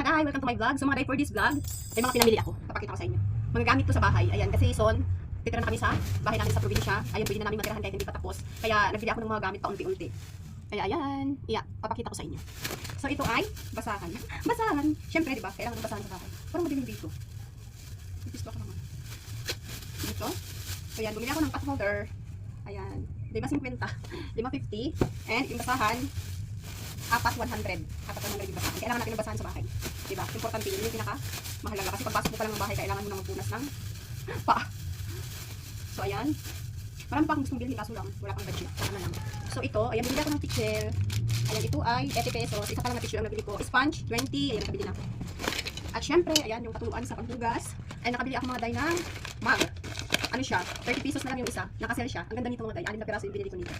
mga day, welcome to my vlog. So mga day, for this vlog, may mga pinamili ako. Papakita ko sa inyo. Magagamit ko sa bahay. Ayan, kasi son, titira na kami sa bahay namin sa probinsya. Ayun, pwede na namin matirahan kahit hindi pa tapos. Kaya nagbili ako ng mga gamit pa unti-unti. Kaya ayan, papakita ko sa inyo. So ito ay basahan. Basahan. Siyempre, di ba? Kailangan ng basahan sa bahay. Parang madilim dito. Ipis ko naman. Dito. So ayan, bumili ako ng pot holder. Ayan, 5.50, 5.50. And yung basahan, 4.100 yung basahan. Kailangan natin ng basahan sa bahay. Diba? Importante yun. Yung pinaka mahalaga. Kasi pagpasok mo pa lang ng bahay, kailangan mo nang magpunas ng paa. So ayan. Marami pa akong gustong bilhin, kaso lang wala pang budget. Ano lang. So ito, ayan, binili ako ng pitchel. Ayan, ito ay 80 pesos. Isa pa lang na pitchel ang nabili ko. Sponge, 20. Ayan, nakabili na ako. At syempre, ayan, yung katuluan sa panghugas. Ay, nakabili ako mga day ng mug. Ano siya? 30 pesos na lang yung isa. Nakasell siya. Ang ganda nito mga day. 6 na piraso yung binili ko nito.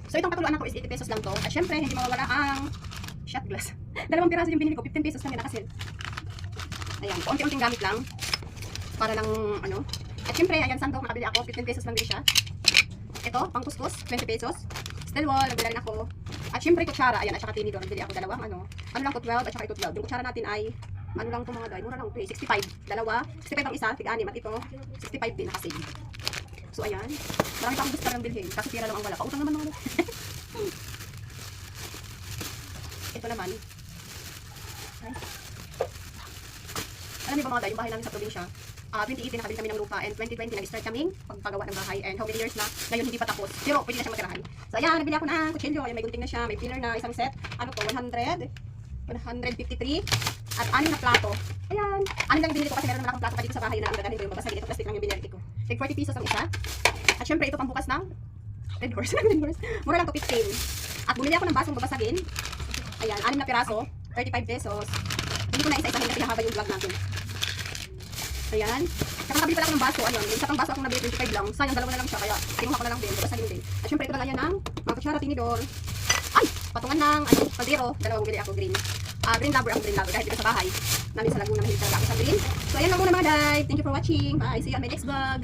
So itong patuluan ko is 80 pesos lang to. At syempre, hindi mawawala ang shot glass. 2 piraso yung binili ko. 15 pesos lang yung nakasell. Ayan, konti-unting gamit lang. Para lang, ano. At syempre, ayan, sandok, nakabili ako. 15 pesos lang din siya. Ito, pang kuskus, 20 pesos. Steel wall, nagbili rin ako. At syempre, kutsara, ayan, at saka tinidor. Nagbili ako dalawang, ano lang to, 12, at saka ito 12. Yung kutsara natin ay, ano lang to mga day, mura lang to eh, 65. Dalawa, 65 ang isa, tig-anim, at ito, 65 din, nakasave. So ayan, marami pa akong gusto ng bilhin, kasi pira lang ang wala. Pautang naman mga ito naman. Ay. Alam niyo ba mga day, yung bahay namin sa probinsya, 2018 nakabili kami ng lupa, and 2020 nag-start kaming pagpagawa ng bahay, and how many years na, ngayon hindi pa tapos, pero pwede na siya matirahan. So ayan, nagbili ako ng kutsilyo, ayan, may gunting na siya, may pinner na isang set, ano to, 153, at 6 na plato. Ayan, 6 lang binili ko kasi meron naman akong plato pa dito sa bahay na ang gagawin ko yung babasagin. Ito plastic lang yung binili ko. Take 40 pesos ang isa. At syempre ito pambukas ng Red Horse. Mura lang to, 15. At bumili ako ng basong babasagin. Ayan, 6 na piraso, 35 pesos. Hindi ko na isa-isahin kasi hahaba yung vlog natin. Ayan. Saka nakabili pala ako ng baso. Ano, yung isa pang baso akong nabili 25 lang. Sayang, dalawa na lang siya. Kaya kinuha ko na lang din. Babasagin din. At syempre ito lang yan ng mga kutsara, tinidor. Ay! Patungan ng kaldero. Dalawang bili ako, green. Green lover ang green lover. Dahil dito sa bahay namin sa Laguna, mahilig talaga ako sa green. So ayan lang muna mga day. Thank you for watching. Bye. See you on my next vlog.